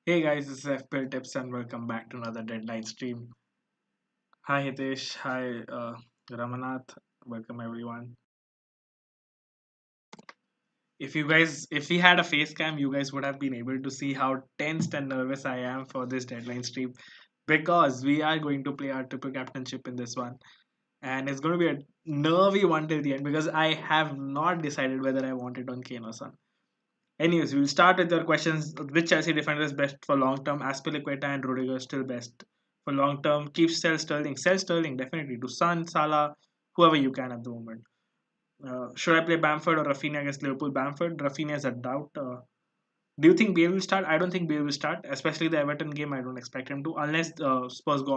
Hey guys, this is FPL Tips and welcome back to another deadline stream. Hi Hitesh, hi Ramanath, welcome everyone. If we had a face cam, you guys would have been able to see how tensed and nervous I am for this deadline stream because we are going to play our triple captainship in this one, and it's going to be a nervy one till the end because I have not decided whether I want it on Kane or Son. Anyways, we'll start with your questions. Which Chelsea defender is best for long term? Aspilicueta and Rudiger still best for long term. Keep sell Sterling. Sell Sterling definitely to Son, Salah, whoever you can at the moment. Should I play Bamford or Rafinha against Liverpool? Bamford. Rafinha is a doubt. Do you think Bale will start? I don't think Bale will start, especially the Everton game. I don't expect him to unless Spurs go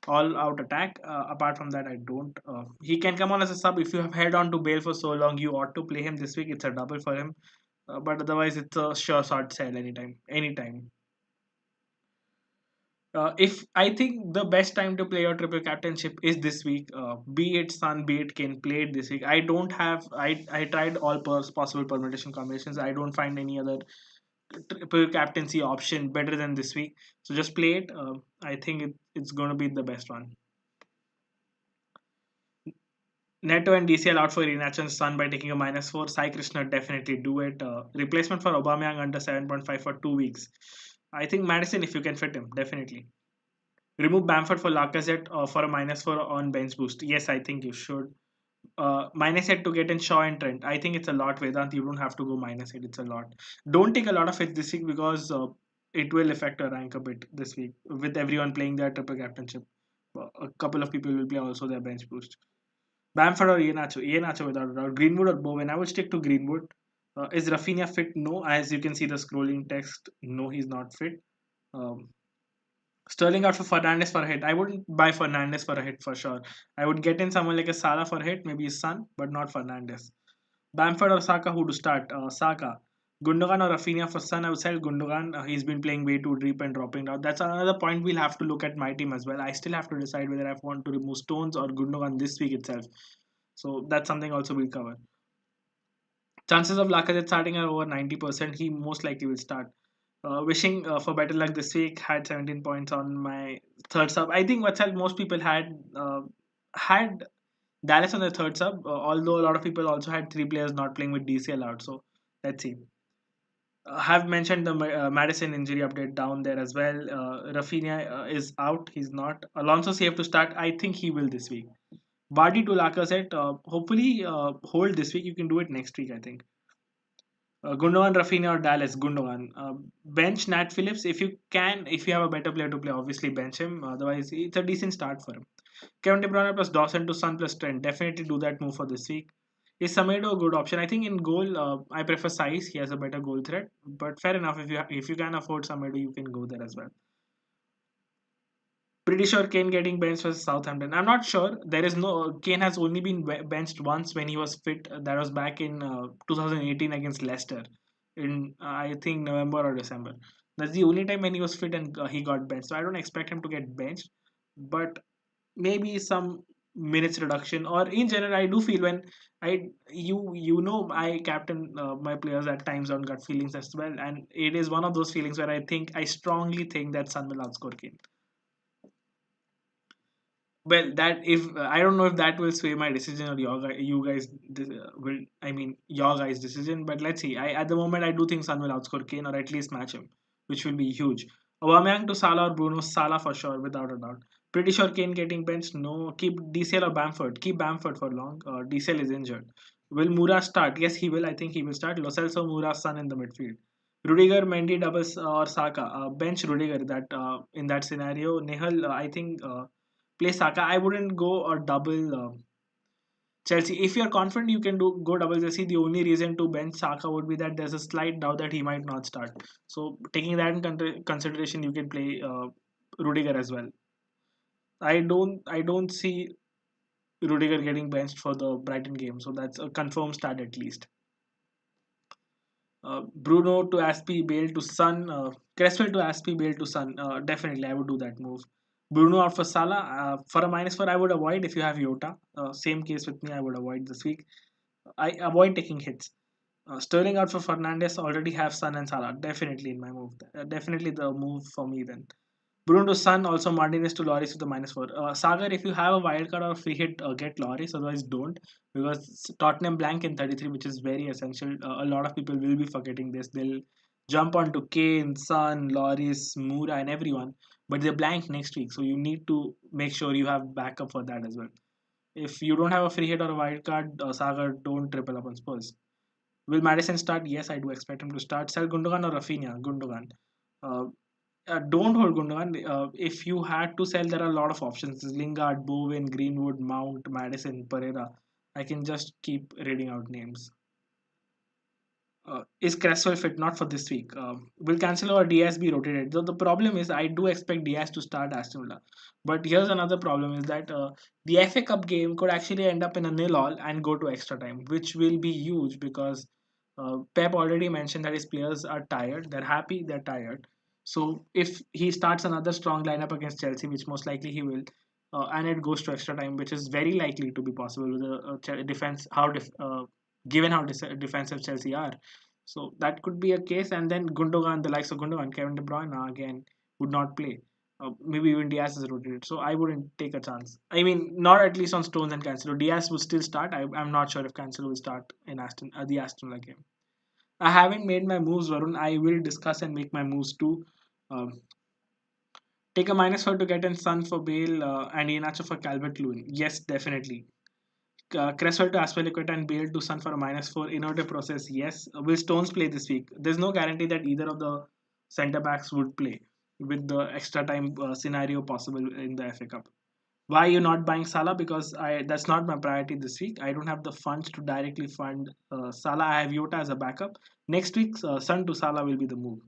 all out attack. Apart from that, I don't. He can come on as a sub if you have held on to Bale for so long. You ought to play him this week. It's a double for him, but otherwise it's a sure shot sell anytime. If I think the best time to play your triple captainship is this week, be it Sun, be it Kane, play it this week. I don't have. I tried all possible permutation combinations. I don't find any other triple captaincy option better than this week. So just play it. I think it's going to be the best one. Neto and DCL out for Iheanacho and Sun by taking a -4. Sai Krishna definitely do it. Replacement for Aubameyang under 7.5 for 2 weeks. I think Madison, if you can fit him, definitely. Remove Bamford for Lacazette for a -4 on bench boost. Yes, I think you should. -8 to get in Shaw and Trent. I think it's a lot, Vedant. You don't have to go -8. It's a lot. Don't take a lot of it this week because it will affect your rank a bit this week with everyone playing their triple captainship. A couple of people will play also their bench boost. Bamford or Iheanacho? Iheanacho without a doubt. Greenwood or Bowen? I would stick to Greenwood. Is Rafinha fit? No. As you can see the scrolling text, no, he's not fit. Um, Sterling out for Fernandes for a hit. I wouldn't buy Fernandes for a hit for sure. I would get in someone like a Salah for a hit, maybe his son, but not Fernandes. Bamford or Saka, who to start? Saka. Gundogan or Rafinha for Son? I would sell Gundogan. He's been playing way too deep and dropping down. That's another point we'll have to look at my team as well. I still have to decide whether I want to remove Stones or Gundogan this week itself. So that's something also we'll cover. Chances of Lacazette starting are over 90%. He most likely will start. Wishing for better luck this week. Had 17 points on my third sub. I think what's most people had Dallas on the third sub. Although a lot of people also had three players not playing with DCL out. So let's see. Have mentioned the Madison injury update down there as well. Rafinha is out. He's not. Alonso safe to start. I think he will this week. Vardy to Lacazette. Hopefully hold this week. You can do it next week. I think. Gundogan, Rafinha, or Dallas. Gundogan. Bench Nat Phillips if you can. If you have a better player to play, obviously bench him. Otherwise, it's a decent start for him. Kevin De Bruyne plus Dawson to Sun plus Trent. Definitely do that move for this week. Is Samedo a good option? I think in goal, I prefer size. He has a better goal threat. But fair enough. If you can afford Samedo, you can go there as well. Pretty sure Kane getting benched versus Southampton. I'm not sure. There is no Kane has only been benched once when he was fit. That was back in 2018 against Leicester, in I think November or December. That's the only time when he was fit and he got benched. So I don't expect him to get benched, but maybe some minutes reduction or in general I do feel when I captain my players at times on gut feelings as well, and it is one of those feelings where I strongly think that Sun will outscore Kane. Well, that if I don't know if that will sway my decision or you guys will. I mean, your guys' decision. But let's see. I at the moment I do think Sun will outscore Kane or at least match him, which will be huge. Aubameyang to Salah or Bruno? Salah for sure, without a doubt. Pretty sure Kane getting benched. No, keep DCL or Bamford. Keep Bamford for long. DCL is injured. Will Mura start? Yes, he will. I think he will start. Lo Celso, Mura, Son in the midfield. Rudiger, Mendy doubles or Saka. Bench Rudiger. That in that scenario, Nehal. I think. Play Saka. I wouldn't go or double Chelsea. If you're confident you can do go double Chelsea, the only reason to bench Saka would be that there's a slight doubt that he might not start. So taking that in consideration, you can play Rudiger as well. I don't see Rudiger getting benched for the Brighton game, so that's a confirmed start at least. Bruno to Aspi, Bale to Sun, Cresswell to Aspi, Bale to Sun. Definitely, I would do that move. Bruno out for Salah. For a -4, I would avoid if you have Yota. Same case with me, I would avoid this week. I avoid taking hits. Sterling out for Fernandez. Already have Son and Salah. Definitely in my move. Definitely the move for me then. Bruno to Son, also Martinez to Loris with the -4. Sagar, if you have a wild card or a free hit, get Loris. Otherwise, don't, because Tottenham blank in 33, which is very essential. A lot of people will be forgetting this. They'll jump onto Kane, Son, Loris, Moura, and everyone, but they're blank next week. So you need to make sure you have backup for that as well. If you don't have a free hit or a wild card, Sagar, don't triple up on Spurs. Will Madison start? Yes, I do expect him to start. Sell Gundogan or Rafinha? Gundogan. Uh, don't hold Gundogan. If you had to sell, there are a lot of options. Lingard, Bowen, Greenwood, Mount, Madison, Pereira. I can just keep reading out names. Is Cresswell fit? Not for this week. Will Cancelo or Diaz be rotated? The problem is I do expect Diaz to start Aston Villa. But here's another problem is that the FA Cup game could actually end up in a nil-all and go to extra time, which will be huge because Pep already mentioned that his players are tired. They're happy, they're tired. So if he starts another strong lineup against Chelsea, which most likely he will, and it goes to extra time, which is very likely to be possible with a defense, given how defensive Chelsea are. So that could be a case, and then Gundogan, the likes of Gundogan, Kevin De Bruyne again would not play. Maybe even Diaz is rotated, so I wouldn't take a chance. I mean, not at least on Stones and Cancelo. Diaz will still start. I'm not sure if Cancelo will start in the Aston Villa game. I haven't made my moves, Varun. I will discuss and make my moves too. Um, take a -4 to get in Sun for Bale and Iheanacho for Calvert Lewin. Yes, definitely. Cresswell to Aspilicueta and Bale to Sun for a -4. Innovative process, yes. Will Stones play this week? There's no guarantee that either of the centre backs would play with the extra time scenario possible in the FA Cup. Why are you not buying Salah? Because that's not my priority this week. I don't have the funds to directly fund Salah. I have Yota as a backup. Next week, Sun to Salah will be the move.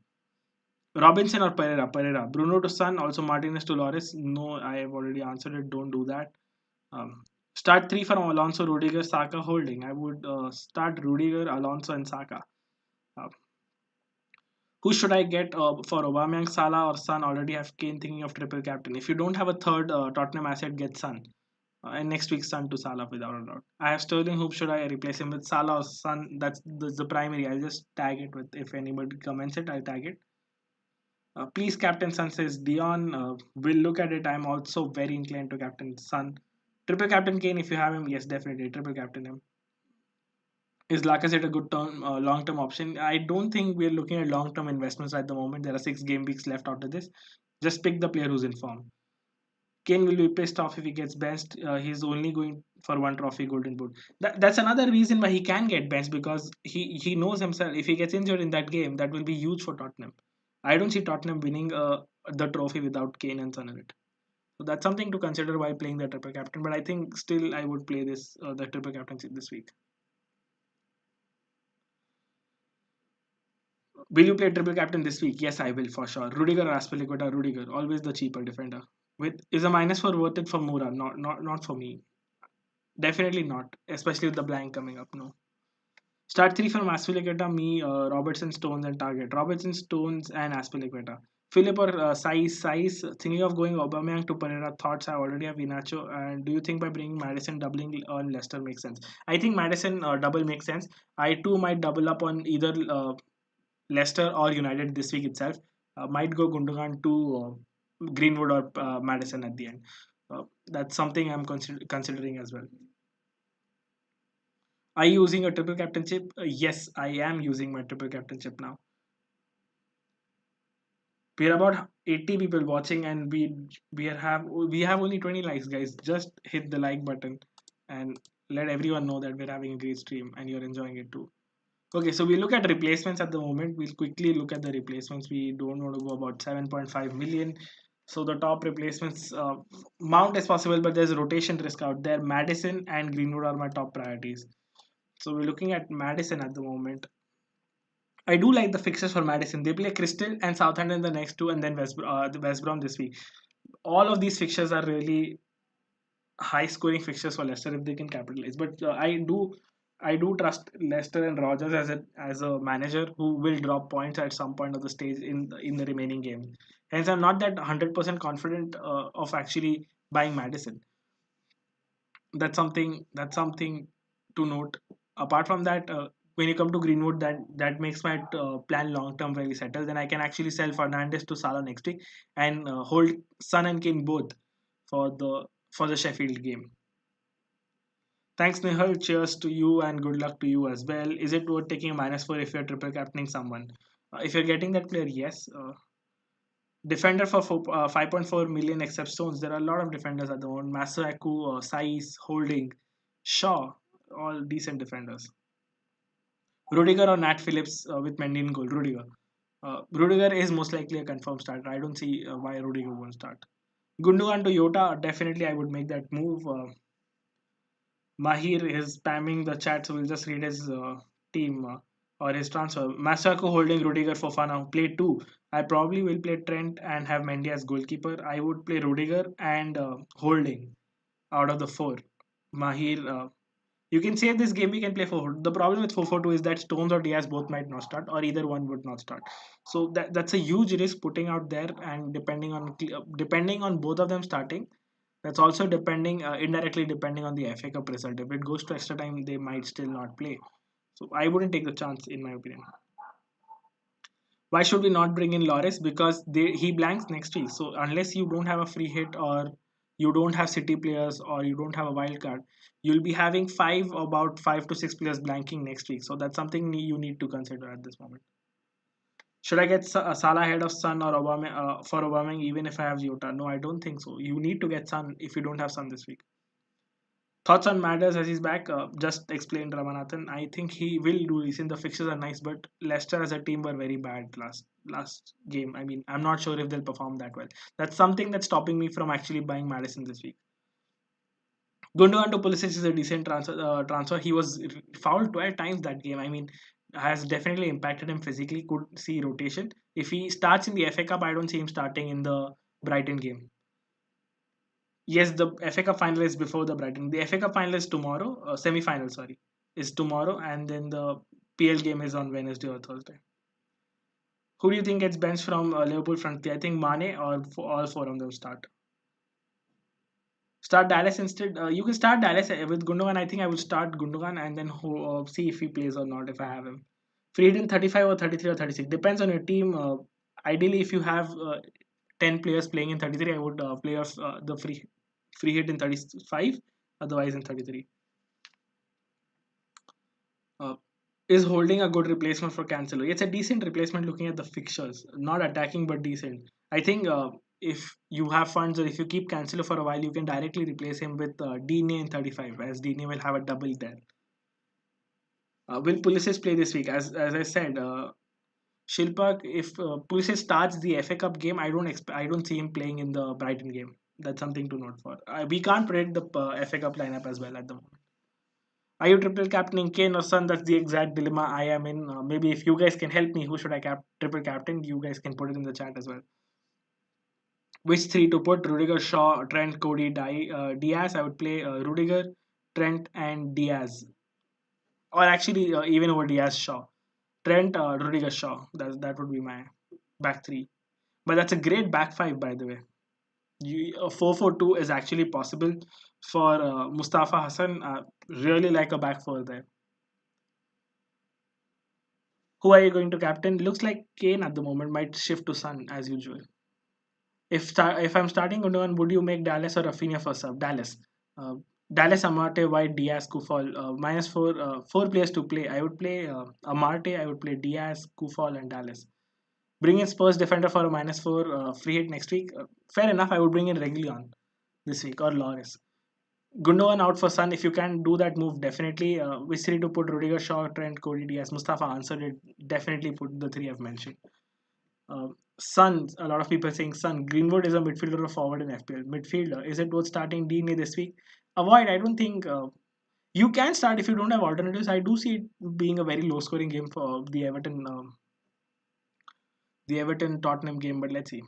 Robinson or Pereira? Pereira. Bruno to Sun, also Martinez to Loris. No, I have already answered it. Don't do that. Start three from Alonso, Rudiger, Saka holding. I would start Rudiger, Alonso, and Saka. Uh, who should I get for Aubameyang, Salah, or Son? Already have Kane thinking of triple captain. If you don't have a third Tottenham asset, get Son. And next week, Son to Salah without a doubt. I have Sterling. Who should I replace him with? Salah or Son? That's the primary. I'll just tag it with if anybody comments it. I'll tag it. Please, Captain Son says Dion. We'll look at it. I'm also very inclined to Captain Son. Triple Captain Kane, if you have him, yes, definitely. Triple Captain him. Is Lacazette a good long-term option? I don't think we're looking at long-term investments at the moment. There are 6 game weeks left after this. Just pick the player who's in form. Kane will be pissed off if he gets benched. He's only going for one trophy, Golden Boot. That's another reason why he can get benched because he knows himself. If he gets injured in that game, that will be huge for Tottenham. I don't see Tottenham winning the trophy without Kane and Son in it. So that's something to consider while playing the triple captain. But I think still I would play the triple captaincy this week. Will you play triple captain this week? Yes, I will for sure. Rudiger or Aspilicueta? Rudiger, always the cheaper defender. With is a -4 worth it for Moura? Not for me. Definitely not, especially with the blank coming up. No. Start three from Aspilicueta, me, Robertson, Stones, and Target. Robertson, Stones, and Aspilicueta. Philip or size. Thinking of going Aubameyang to Pereira. Thoughts I already have Inacho. And do you think by bringing Madison doubling on Leicester makes sense? I think Madison double makes sense. I too might double up on either Leicester or United this week itself. Might go Gundogan to Greenwood or Madison at the end. That's something I'm considering as well. Are you using a triple captainship? Yes, I am using my triple captainship now. We're about 80 people watching, and we have only 20 likes, guys. Just hit the like button and let everyone know that we're having a great stream and you're enjoying it too. Okay, so we look at replacements at the moment. We'll quickly look at the replacements. We don't want to go about 7.5 million. So the top replacements, Mount is possible, but there's rotation risk out there. Madison and Greenwood are my top priorities. So we're looking at Madison at the moment. I do like the fixtures for Madison. They play Crystal and Southampton the next two, and then the West Brom this week. All of these fixtures are really high scoring fixtures for Leicester if they can capitalize. But I do trust Leicester and Rodgers as a manager who will drop points at some point of the stage in the remaining games. Hence, I'm not that 100% confident of actually buying Madison. That's something to note. Apart from that, when you come to Greenwood, that makes my plan long term very settled. Then I can actually sell Fernandes to Salah next week and hold Son and Kane both for the Sheffield game. Thanks, Nihal. Cheers to you and good luck to you as well. Is it worth taking a -4 if you're triple captaining someone? If you're getting that player, yes. Defender for 5.4 million except Stones. There are a lot of defenders at the moment. Masuaku, Saiz, Holding, Shaw, all decent defenders. Rudiger or Nat Phillips with Mendy in goal. Rudiger. Rudiger is most likely a confirmed starter. I don't see why Rudiger won't start. Gundogan to Yota, definitely I would make that move. Mahir is spamming the chat, so we'll just read his team or his transfer. Masako holding Rudiger for Fana. Play two. I probably will play Trent and have Mendy as goalkeeper. I would play Rudiger and holding out of the four. Mahir. You can save this game. We can play 4. The problem with 4-4-2 is that Stones or Diaz both might not start, or either one would not start. So that's a huge risk putting out there, and depending on both of them starting, that's also depending indirectly depending on the FA Cup result. If it goes to extra time, they might still not play. So I wouldn't take the chance, in my opinion. Why should we not bring in Loris? Because he blanks next week. So unless you don't have a free hit or you don't have City players or you don't have a wild card, you'll be having about 5 to 6 players blanking next week. So that's something you need to consider at this moment. Should I get Salah ahead of Son or Obama for Obama even if I have Jota? No, I don't think so. You need to get Son if you don't have Son this week. Thoughts on Matters as he's back? Just explained Ramanathan. I think he will do this. The fixtures are nice, but Leicester as a team were very bad last game. I mean, I'm not sure if they'll perform that well. That's something that's stopping me from actually buying Madison this week. Gundogan to Pulisic is a decent transfer. He was fouled 12 times that game. I mean, has definitely impacted him physically. Could see rotation. If he starts in the FA Cup, I don't see him starting in the Brighton game. Yes, the FA Cup final is before the Brighton. The FA Cup final is tomorrow. Semi-final, sorry, is tomorrow, and then the PL game is on Wednesday or Thursday. Who do you think gets benched from Liverpool front three? I think Mane or all four of them start. Start Dallas instead. You can start Dallas with Gundogan. I think I would start Gundogan and then see if he plays or not if I have him. Free hit in 35 or 33 or 36. Depends on your team. Ideally, if you have 10 players playing in 33, I would play off the free hit in 35, otherwise in 33. Uh, is Holding a good replacement for Cancelo? It's a decent replacement looking at the fixtures. Not attacking, but decent. I think if you have funds or if you keep Cancelo for a while, you can directly replace him with Dine in 35, as Dine will have a double there. Will Pulisic play this week? As I said, Shilpa, if Pulisic starts the FA Cup game, I don't see him playing in the Brighton game. That's something to note for. We can't predict the FA Cup lineup as well at the moment. Are you triple captaining Kane or Son? That's the exact dilemma I am in. Maybe if you guys can help me, who should I triple captain? You guys can put it in the chat as well. Which three to put? Rudiger, Shaw, Trent, Cody, Diaz. I would play Rudiger, Trent, and Diaz. Or actually, even over Diaz, Shaw. Trent, Rudiger, Shaw. That would be my back three. But that's a great back five, by the way. 4-4-2 is actually possible for Mustafa Hassan. Really like a back four there. Who are you going to captain? Looks like Kane at the moment might shift to Sun as usual. If I'm starting Gundogan, would you make Dallas or Rafinha for sub? Dallas. Uh, Dallas, Amarte, White, Diaz, Kufal. -4, 4 players to play. I would play Amarte, I would play Diaz, Kufal, and Dallas. Bring in Spurs defender for a -4 free hit next week. Fair enough, I would bring in Reguilon this week or Loris. Gundogan out for Sun. If you can do that move, definitely. Which three to put? Rudiger, Shaw, Trent, Cody, Diaz. Mustafa answered it. Definitely put the three I've mentioned. Sun, a lot of people saying Sun. Greenwood is a midfielder or forward in FPL. Midfielder. Is it worth starting DNA this week? Avoid. I don't think you can start if you don't have alternatives. I do see it being a very low scoring game for the Everton Tottenham game, but let's see.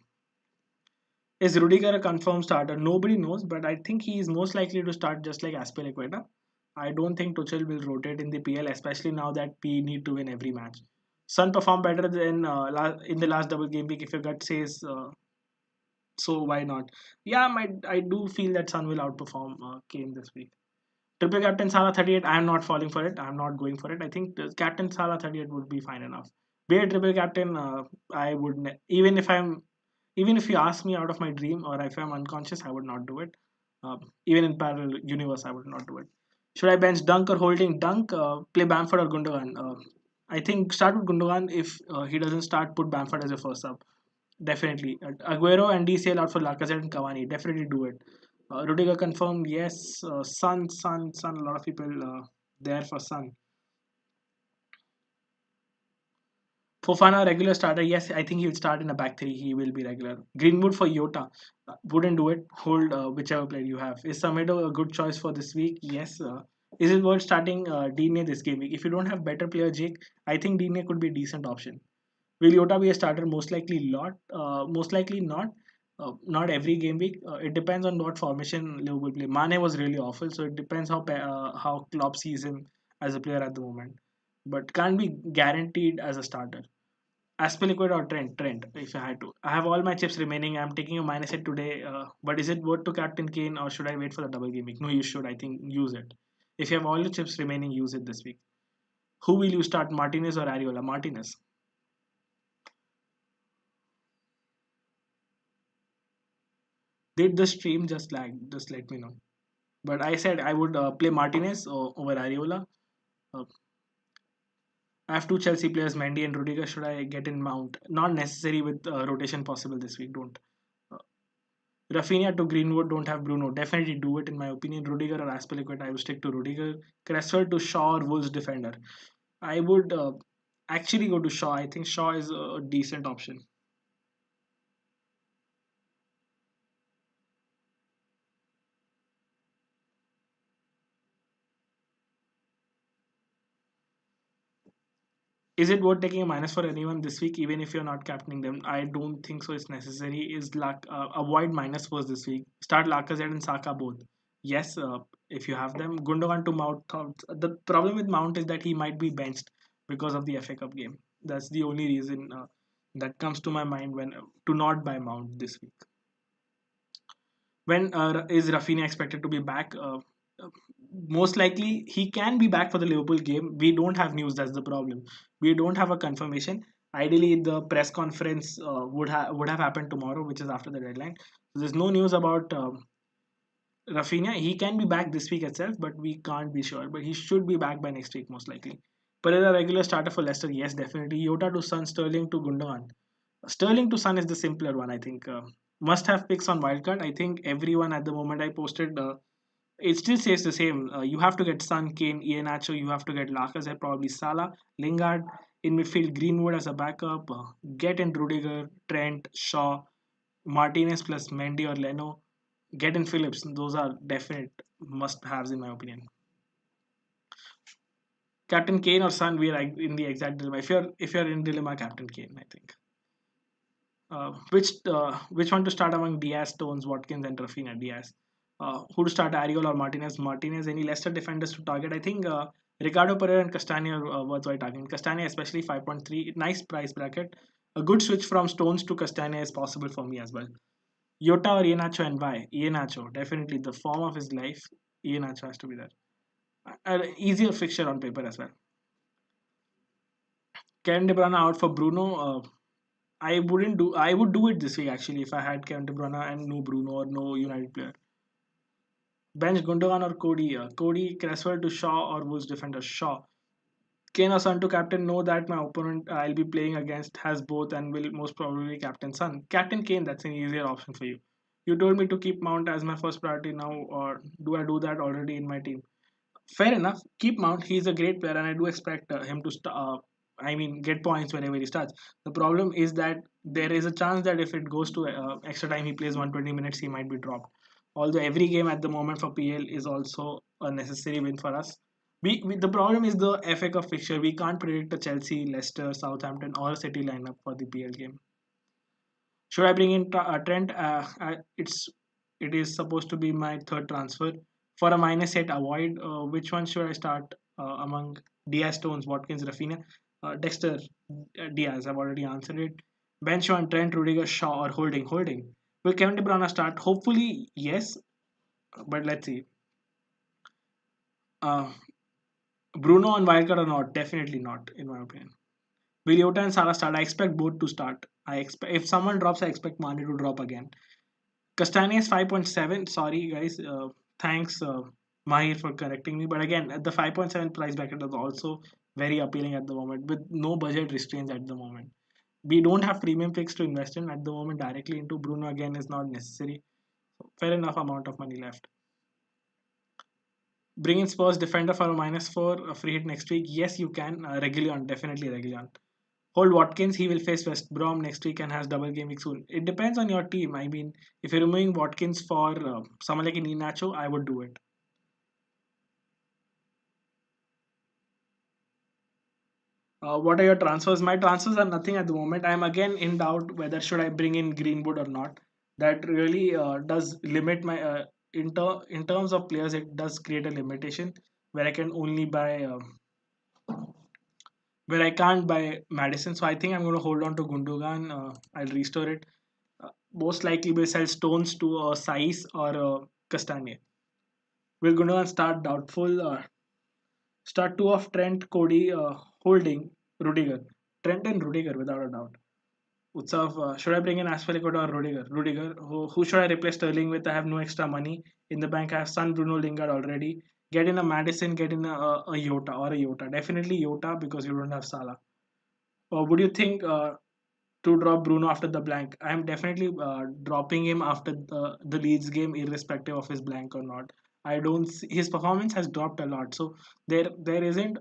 Is Rudiger a confirmed starter? Nobody knows, but I think he is most likely to start just like Aspilicueta. I don't think Tuchel will rotate in the PL, especially now that we need to win every match. Sun performed better than in the last double game week. If your gut says so, why not? Yeah, I do feel that Sun will outperform Kane this week. Triple captain Salah 38. I am not falling for it. I am not going for it. I think the captain Salah 38 would be fine enough. Be a triple captain. I would even if you ask me out of my dream or if I'm unconscious, I would not do it. Even in parallel universe, I would not do it. Should I bench Dunk or holding Dunk? Play Bamford or Gundogan? I think start with Gundogan. If he doesn't start, put Bamford as a first sub. Definitely. Aguero and DCL out for Lacazette and Cavani. Definitely do it. Rudiger confirmed. Yes. Son. A lot of people there for Son. Fofana regular starter. Yes, I think he'll start in a back three. He will be regular. Greenwood for Yota. Wouldn't do it. Hold whichever player you have. Is Samedo a good choice for this week? Yes. Is it worth starting Dine this game week? If you don't have better player Jake, I think Dine could be a decent option. Will Yota be a starter? Most likely not. Not every game week. It depends on what formation Liverpool play. Mane was really awful, so it depends how Klopp sees him as a player at the moment. But can't be guaranteed as a starter. Aspilicueta or Trent, if I had to. I have all my chips remaining. I'm taking a minus hit today. But is it worth to captain Kane or should I wait for the double game week? No, you should. I think use it. If you have all your chips remaining, use it this week. Who will you start, Martinez or Ariola? Martinez. Did the stream just lag? Just let me know. But I said I would play Martinez over Ariola. Uh, I have two Chelsea players, Mendy and Rudiger. Should I get in Mount? Not necessary with rotation possible this week. Don't. Uh, Rafinha to Greenwood. Don't have Bruno. Definitely do it in my opinion. Rudiger or Aspilicueta. I would stick to Rudiger. Cresswell to Shaw or Wolves defender. I would actually go to Shaw. I think Shaw is a decent option. Is it worth taking a minus for anyone this week, even if you're not captaining them? I don't think so. It's necessary. Avoid minus first this week. Start Lacazette and Saka both. Yes, if you have them. Gundogan to Mount. The problem with Mount is that he might be benched because of the FA Cup game. That's the only reason that comes to my mind when to not buy Mount this week. When is Rafinha expected to be back? Most likely he can be back for the Liverpool game. We don't have news. That's the problem. We don't have a confirmation. Ideally, the press conference would have happened tomorrow, which is after the deadline. So there's no news about Rafinha. He can be back this week itself, but we can't be sure. But he should be back by next week, most likely. Pereira regular starter for Leicester. Yes, definitely. Yota to Son, Sterling to Gundogan. Sterling to Sun is the simpler one, I think. Must have picks on wildcard. I think everyone at the moment I posted, it still says the same. You have to get Sun, Kane, Iheanacho. You have to get Lacazette, probably Salah, Lingard in midfield, Greenwood as a backup. Get in Rudiger, Trent, Shaw, Martinez plus Mendy or Leno. Get in Phillips. Those are definite must-haves in my opinion. Captain Kane or Sun, we are in the exact dilemma. If you're in dilemma, Captain Kane, I think. Which one to start among Diaz, Stones, Watkins, and Rafinha? Diaz. Who to start, Ariel or Martinez? Martinez. Any Leicester defenders to target? I think Ricardo Pereira and Castagna are worthwhile targeting. Castagna especially 5.3, nice price bracket. A good switch from Stones to Castagna is possible for me as well. Yota or Iheanacho and why? Iheanacho, definitely the form of his life. Iheanacho has to be there. Easier fixture on paper as well. Kevin De Bruyne out for Bruno. I wouldn't do. I would do it this week actually if I had Kevin De Bruyne and no Bruno or no United player. Bench Gundogan or Cody. Cody Cresswell to Shaw or Wolves defender Shaw. Kane or Son to captain. Know that my opponent I'll be playing against has both and will most probably captain Son. Captain Kane. That's an easier option for you. You told me to keep Mount as my first priority now, or do I do that already in my team? Fair enough. Keep Mount. He's a great player, and I do expect him to get points whenever he starts. The problem is that there is a chance that if it goes to extra time, he plays 120 minutes, he might be dropped. Although every game at the moment for PL is also a necessary win for us. The problem is the FA Cup fixture. We can't predict the Chelsea, Leicester, Southampton, or City lineup for the PL game. Should I bring in Trent? It is supposed to be my third transfer. For a minus set, avoid. Which one should I start among Diaz, Stones, Watkins, Rafinha? Dexter, Diaz. I've already answered it. Bench one, Trent, Rudiger, Shaw, or holding. Holding. Will Kevin De Bruyne start? Hopefully, yes. But let's see. Uh, Bruno on wildcard or not? Definitely not, in my opinion. Will Jota and Salah start? I expect both to start. I expect if someone drops, I expect Mane to drop again. Castagna is 5.7. Sorry, guys. Thanks, Mahir, for correcting me. But again, at the 5.7 price bracket is also very appealing at the moment with no budget restraints at the moment. We don't have premium picks to invest in at the moment directly into Bruno again is not necessary. Fair enough amount of money left. Bring in Spurs defender for a -4 a free hit next week. Yes, you can. Regulon, definitely Regulon. Hold Watkins, he will face West Brom next week and has double game week soon. It depends on your team. I mean, if you're removing Watkins for someone like Inacho, I would do it. What are your transfers? My transfers are nothing at the moment. I'm again in doubt whether should I bring in Greenwood or not. That really does limit my in terms of players. It does create a limitation where I can only buy where I can't buy Madison. So I think I'm going to hold on to Gundogan. I'll restore it. Most likely will sell Stones to Saiz or Castagne. Will Gundogan start doubtful? Start two of Trent, Cody, Holding, Rudiger. Trent and Rudiger without a doubt. Utsav, should I bring in Aspilicueta or Rudiger? Rudiger. Who should I replace Sterling with? I have no extra money in the bank. I have Son, Bruno, Lingard already. Get in a Madison, get in a Yota or a Yota. Definitely Yota because you don't have Salah. Would you think to drop Bruno after the blank? I am definitely dropping him after the Leeds game, irrespective of his blank or not. I don't. See, his performance has dropped a lot, so there isn't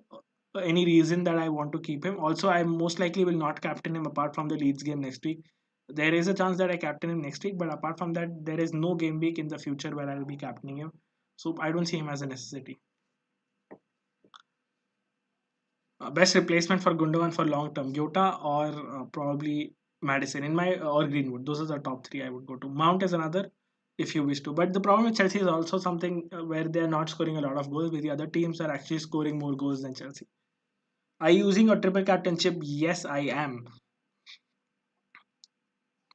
any reason that I want to keep him. Also, I most likely will not captain him apart from the Leeds game next week. There is a chance that I captain him next week, but apart from that, there is no game week in the future where I will be captaining him. So I don't see him as a necessity. Best replacement for Gundogan for long term, Jota or probably Madison in my or Greenwood. Those are the top three I would go to. Mount is another if you wish to. But the problem with Chelsea is also something where they are not scoring a lot of goals, with the other teams are actually scoring more goals than Chelsea. Are you using a triple captainship? Yes, I am.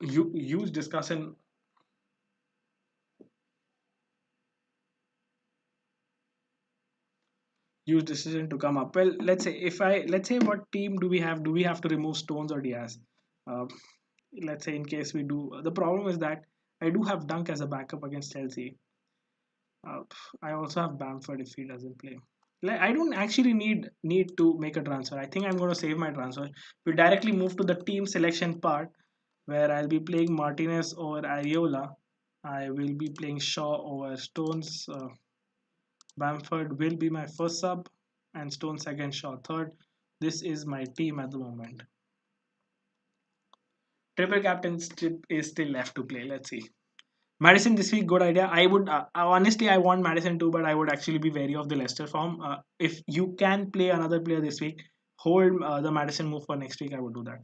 You use discussion use decision to come up. Well, let's say what team do we have? Do we have to remove Stones or Diaz? Uh, let's say in case we do. The problem is that I do have Dunk as a backup against Chelsea. Uh, I also have Bamford if he doesn't play. Like I don't actually need to make a transfer. I think I'm going to save my transfer. We directly move to the team selection part where I'll be playing Martinez over Ariola. I will be playing Shaw over Stones. Bamford will be my first sub, and Stones second, Shaw third. This is my team at the moment. Triple captainship is still left to play. Let's see. Madison this week, good idea. I would honestly, I want Madison too, but I would actually be wary of the Leicester form. If you can play another player this week, hold the Madison move for next week. I would do that.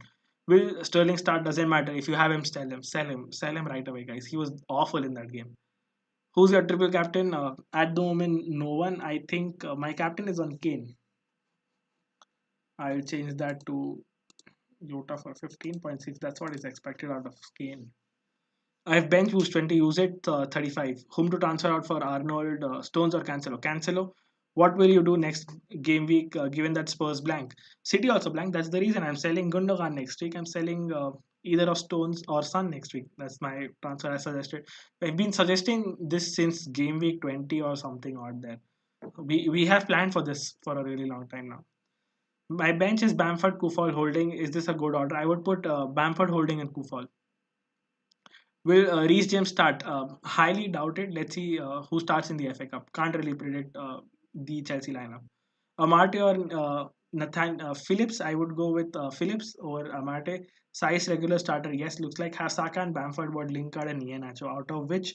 Will Sterling start? Doesn't matter. If you have him, sell him right away, guys. He was awful in that game. Who's your triple captain? At the moment, no one. I think my captain is on Kane. I'll change that to Jota for 15.6. That's what is expected out of Kane. I've bench boost 20, use it 35. Whom to transfer out for Arnold, Stones or Cancelo? Cancelo, what will you do next game week given that Spurs blank? City also blank. That's the reason I'm selling Gundogan next week. I'm selling either of Stones or Sun next week. That's my transfer I suggested. I've been suggesting this since game week 20 or something odd there. We have planned for this for a really long time now. My bench is Bamford, Kufal, Holding. Is this a good order? I would put Bamford, Holding, and Kufal. Will Reece James start? Highly doubted. Let's see who starts in the FA Cup. Can't really predict the Chelsea lineup. Amarte or Nathan Phillips? I would go with Phillips or Amarte. Size regular starter. Yes, looks like Hasaka and Bamford would Lingard and Iheanacho. Out of which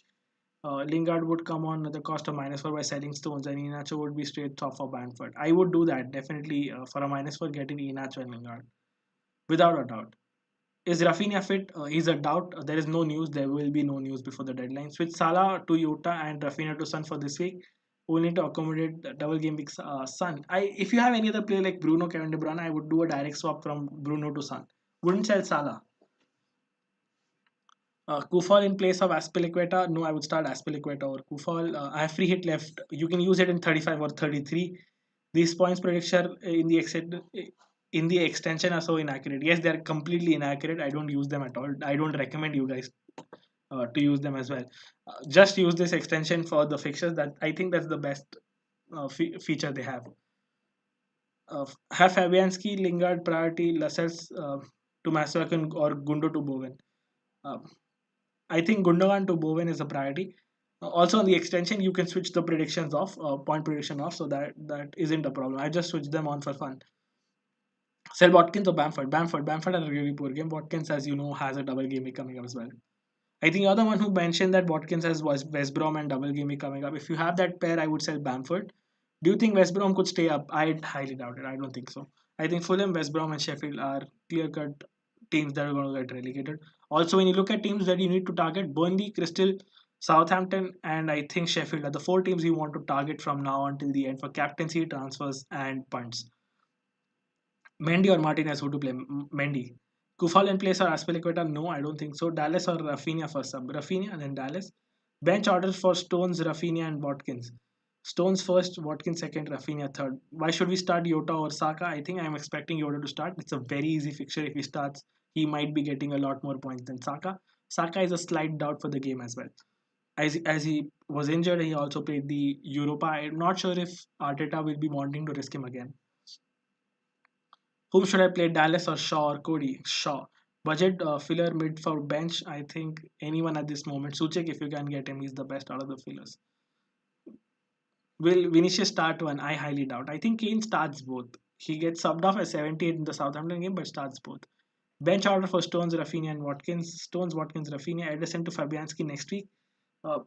Lingard would come on at the cost of -4 by selling Stones, and Iheanacho would be straight off for Bamford. I would do that definitely for a -4, getting Iheanacho and Lingard without a doubt. Is Rafinha fit? He's a doubt. There is no news. There will be no news before the deadline. Switch Salah to Jota and Rafinha to Sun for this week, only to accommodate the double game week Sun. If you have any other player like Bruno, Kevin De Bruyne, I would do a direct swap from Bruno to Sun. Wouldn't sell Salah. Kufal in place of Aspilicueta. No, I would start Aspilicueta over Kufal. I have free hit left. You can use it in 35 or 33. These points prediction in the extension are so inaccurate. Yes, they are completely inaccurate. I don't use them at all. I don't recommend you guys to use them as well. Just use this extension for the fixtures. That I think that's the best feature they have. Have Fabianski, Lingard priority, Lascelles to Masuaku or Gundo to Bowen. Uh, I think Gundogan to Bowen is a priority. Also on the extension, you can switch the predictions off, point prediction off, so that isn't a problem. I just switch them on for fun. Sell Watkins or Bamford. Bamford had a really poor game. Watkins, as you know, has a double game week coming up as well. I think you're the one who mentioned that Watkins has was West Brom and double game week coming up. If you have that pair, I would sell Bamford. Do you think West Brom could stay up? I highly doubt it. I don't think so. I think Fulham, West Brom, and Sheffield are clear cut teams that are going to get relegated. Also, when you look at teams that you need to target, Burnley, Crystal, Southampton, and I think Sheffield are the four teams you want to target from now until the end for captaincy, transfers, and punts. Mendy or Martinez, who to play? Mendy. Kufal in place or Aspilicueta? No, I don't think so. Dallas or Rafinha for sub. Rafinha and then Dallas. Bench orders for Stones, Rafinha, and Watkins. Stones first, Watkins second, Rafinha third. Why should we start Yota or Saka? I think I'm expecting Yota to start. It's a very easy fixture. If he starts, he might be getting a lot more points than Saka. Saka is a slight doubt for the game as well. As he was injured, he also played the Europa. I'm not sure if Arteta will be wanting to risk him again. Whom should I play, Dallas or Shaw or Cody? Shaw. Budget filler mid for bench. I think anyone at this moment. Suchek, if you can get him, he's the best out of the fillers. Will Vinicius start one? I highly doubt. I think Kane starts both. He gets subbed off at 78 in the Southampton game, but starts both. Bench order for Stones, Rafinha, and Watkins. Stones, Watkins, Rafinha. Ederson to Fabianski next week. Uh,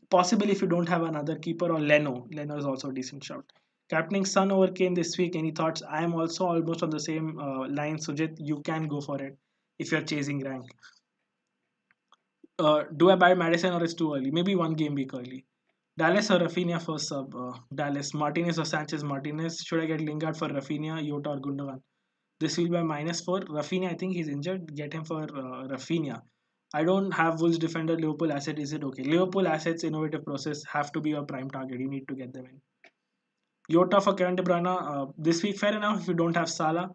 Possibly if you don't have another keeper or Leno. Leno is also a decent shot. Captaining Sun over Kane this week. Any thoughts? I am also almost on the same line. Sujit, you can go for it if you're chasing rank. Do I buy Madison or it's too early? Maybe one game week early. Dallas or Rafinha for sub? Dallas. Martinez or Sanchez Martinez? Should I get Lingard for Rafinha, Yota or Gundogan? This will be -4. Rafinha, I think he's injured. Get him for Rafinha. I don't have Wolves defender Liverpool asset. Is it okay? Liverpool assets innovative process have to be your prime target. You need to get them in. Yota for Kevin De Bruyne this week. Fair enough if you don't have Salah.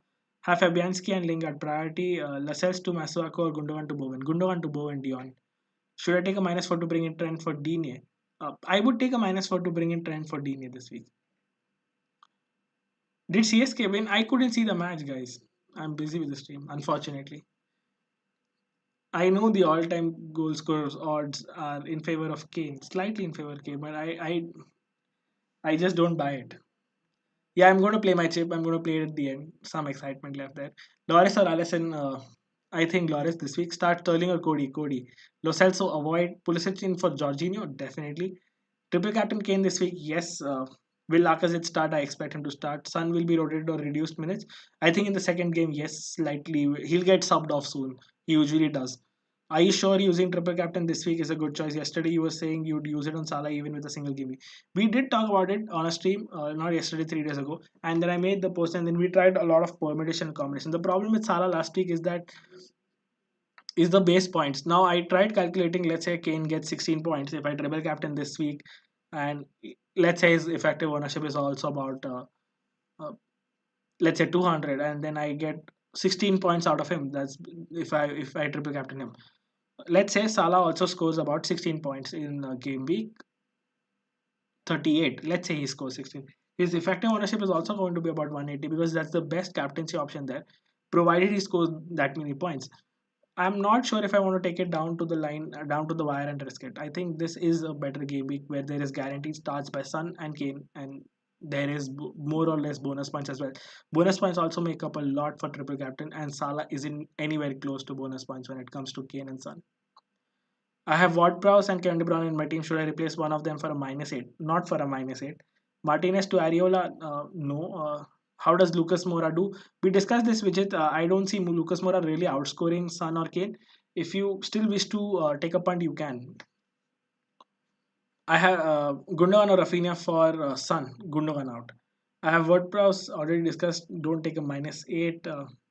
Have Fabianski and Lingard priority. Lascelles to Masuako or Gundogan to Bowen. Gundogan to Bowen Dion. Should I take a -4 to bring in Trent for Digne? I would take a -4 to bring in Trent for Digne this week. Did CSK win? I couldn't see the match, guys. I'm busy with the stream, unfortunately. I know the all-time goal scorers odds are in favor of Kane, slightly in favor of Kane, but I just don't buy it. Yeah, I'm going to play my chip. I'm going to play it at the end. Some excitement left there. Loris or Allison? I think Loris this week. Start Sterling or Cody? Cody. Lo Celso avoid. Pulisic in for Jorginho? Definitely. Triple captain Kane this week? Yes. Will Lacazette start? I expect him to start. Sun will be rotated or reduced minutes. I think in the second game, yes, slightly. He'll get subbed off soon. He usually does. Are you sure using triple captain this week is a good choice? Yesterday you were saying you'd use it on Salah even with a single game week. We did talk about it on a stream, not yesterday, 3 days ago, and then I made the post and then we tried a lot of permutation and combination. The problem with Salah last week is that is the base points. Now I tried calculating. Let's say Kane gets 16 points if I triple captain this week, and let's say his effective ownership is also about let's say 200, and then I get 16 points out of him. That's if I triple captain him. Let's say Salah also scores about 16 points in game week 38. Let's say he scores 16. His effective ownership is also going to be about 180 because that's the best captaincy option there, provided he scores that many points. I'm not sure if I want to take it down to the line, down to the wire and risk it. I think this is a better game week where there is guaranteed starts by Son and Kane, and there is more or less bonus points as well. Bonus points also make up a lot for triple captain, and Salah isn't anywhere close to bonus points when it comes to Kane and Son. I have Ward Prowse and Kevin De Bruyne in my team. Should I replace one of them for a -8? Not for a -8. Martinez to Ariola? No. How does Lucas Moura do? We discussed this, Vijit. I don't see Lucas Moura really outscoring Son or Kane. If you still wish to take a punt, you can. I have Gundogan or Rafinha for Son. Gundogan out. I have WordPress already discussed. Don't take a -8.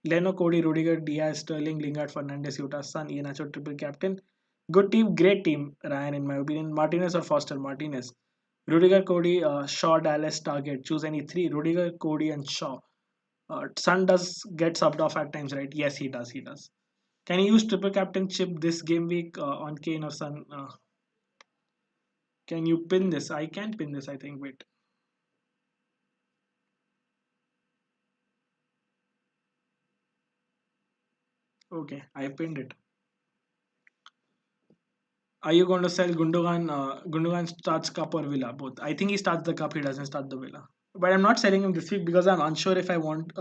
Leno, Cody, Rudiger, Diaz, Sterling, Lingard, Fernandez, Utah, Son, Iheanacho, triple captain. Good team, great team, Ryan, in my opinion. Martinez or Foster? Martinez. Rudiger, Cody, Shaw, Dallas, Target. Choose any three. Rudiger, Cody, and Shaw. Son does get subbed off at times, right? Yes, he does. He does. Can he use triple captainship this game week on Kane or Son? Can you pin this? I can't pin this, I think. Wait. Okay, I pinned it. Are you going to sell Gundogan? Gundogan starts Cup or Villa? Both. I think he starts the Cup. He doesn't start the Villa. But I'm not selling him this week because I'm unsure if I want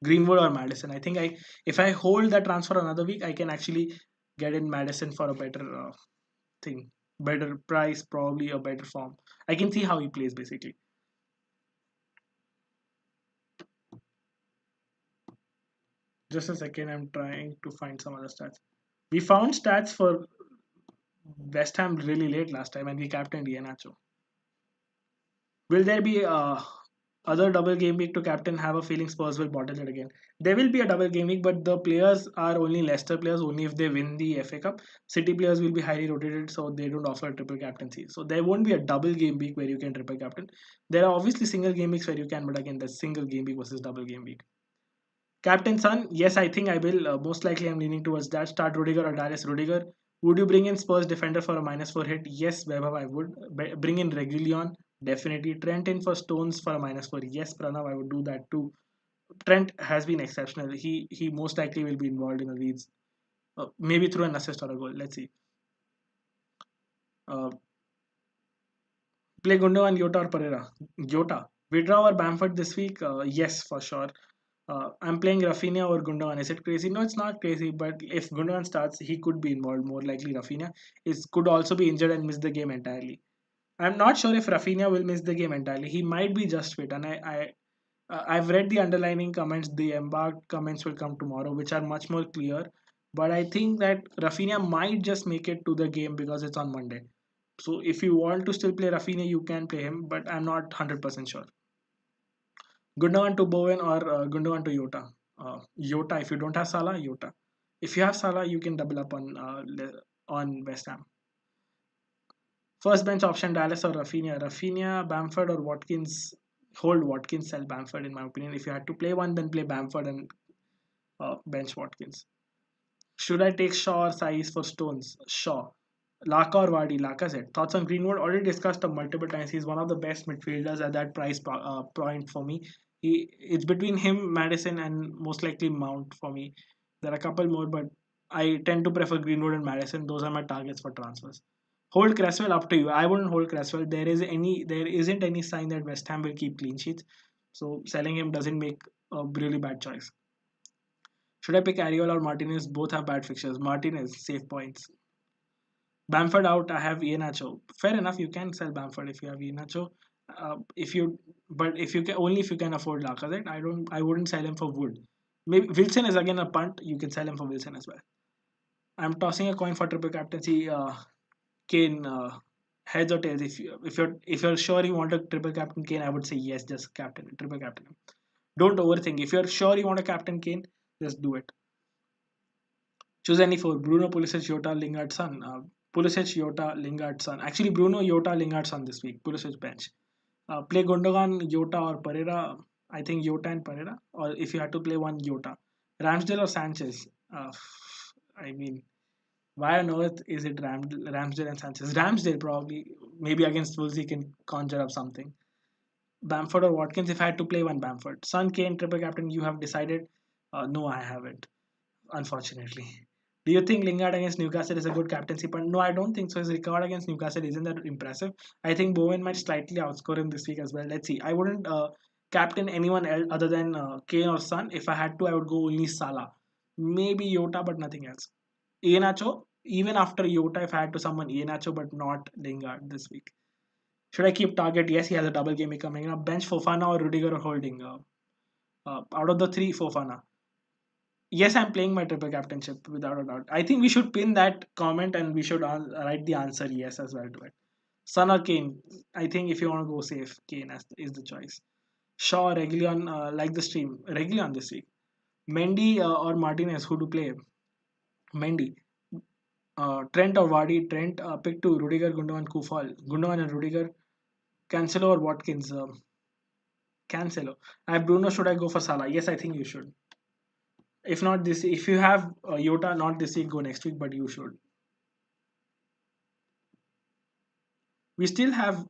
Greenwood or Madison. I think if I hold that transfer another week, I can actually get in Madison for a better thing, better price, probably a better form. I can see how he plays basically. Just a second, I'm trying to find some other stats. We found stats for West Ham really late last time, and we captained Iheanacho. Will there be other double game week to captain? Have a feeling Spurs will bottle it again. There will be a double game week, but the players are only Leicester players. Only if they win the FA Cup. City players will be highly rotated, so they don't offer triple captaincy. So there won't be a double game week where you can triple captain. There are obviously single game weeks where you can, but again, that's single game week versus double game week. Captain Son, yes, I think I will. Most likely, I'm leaning towards that. Start Rudiger or Darius Rudiger. Would you bring in Spurs defender for a -4 hit? Yes, Webber, I would. Bring in Regulion, definitely. Trent in for Stones for a -4. Yes, Pranav, I would do that too. Trent has been exceptional. He most likely will be involved in the leads, maybe through an assist or a goal. Let's see. Uh, Play Gundogan, Jota or Pereira. Jota. Withdraw or Bamford this week? Yes, for sure. I'm playing Rafinha or Gundogan. Is it crazy? No, it's not crazy. But if Gundogan starts, he could be involved. More likely, Rafinha could also be injured and miss the game entirely. I'm not sure if Rafinha will miss the game entirely. He might be just fit, and I've read the underlining comments. The embarked comments will come tomorrow, which are much more clear. But I think that Rafinha might just make it to the game because it's on Monday. So if you want to still play Rafinha, you can play him, but I'm not 100% sure. Gundogan to Bowen or Gundogan to Yota. Yota, if you don't have Salah, Yota. If you have Salah, you can double up on West Ham. First bench option Dallas or Rafinha. Rafinha, Bamford or Watkins. Hold Watkins, sell Bamford in my opinion. If you had to play one, then play Bamford and bench Watkins. Should I take Shaw or Saiz for Stones? Shaw. Laka or Vardy? Lacazette. Thoughts on Greenwood? Already discussed him multiple times. He's one of the best midfielders at that price point for me. It's between him, Madison, and most likely Mount for me. There are a couple more, but I tend to prefer Greenwood and Madison. Those are my targets for transfers. Hold Cresswell, up to you. I wouldn't hold Cresswell. There isn't any sign that West Ham will keep clean sheets. So selling him doesn't make a really bad choice. Should I pick Ariel or Martinez? Both have bad fixtures. Martinez, safe points. Bamford out. I have Iheanacho. Fair enough. You can sell Bamford if you have Iheanacho. If you, but if you can only if you can afford Lacazette. I don't. I wouldn't sell him for Wood. Maybe Wilson is again a punt. You can sell him for Wilson as well. I'm tossing a coin for triple captaincy. Kane. Heads or tails. If you're sure you want a triple captain Kane, I would say yes. Just captain triple captain. Don't overthink. If you're sure you want a captain Kane, just do it. Choose any four. Bruno, Pulisic, Jota, Lingard, Son. Pulisic, Jota, Lingard, Son. Actually, Bruno, Jota, Lingard, Son this week. Pulisic bench. Play Gundogan, Jota or Pereira. I think Jota and Pereira. Or if you had to play one, Jota. Ramsdale or Sanchez. I mean, why on earth is it Ramsdale and Sanchez? Ramsdale probably. Maybe against Wolves he can conjure up something. Bamford or Watkins if I had to play one Bamford. Son, Kane, triple captain, you have decided. No, I haven't, unfortunately. Do you think Lingard against Newcastle is a good captaincy point? No, I don't think so. His record against Newcastle isn't that impressive. I think Bowen might slightly outscore him this week as well. Let's see. I wouldn't captain anyone else other than Kane or Son. If I had to, I would go only Salah. Maybe Yota, but nothing else. Iheanacho, even after Yota, if I had to summon Iheanacho, but not Lingard this week. Should I keep target? Yes, he has a double game coming up. Bench Fofana or Rudiger or holding? Out of the three, Fofana. Yes, I'm playing my triple captainship without a doubt. I think we should pin that comment and we should write the answer yes as well to it. Son or Kane? I think if you want to go safe, Kane is the choice. Shaw or Reguilon, like the stream. Reguilon this week. Mendy or Martinez, who to play? Mendy. Trent or Vardy. Trent, pick two. Rudiger, Gundogan, Kufal. Gundogan and Rudiger. Cancelo or Watkins. Cancelo. I have Bruno. Should I go for Salah? Yes, I think you should. If not this, if you have Yota, not this week, go next week, but you should. We still have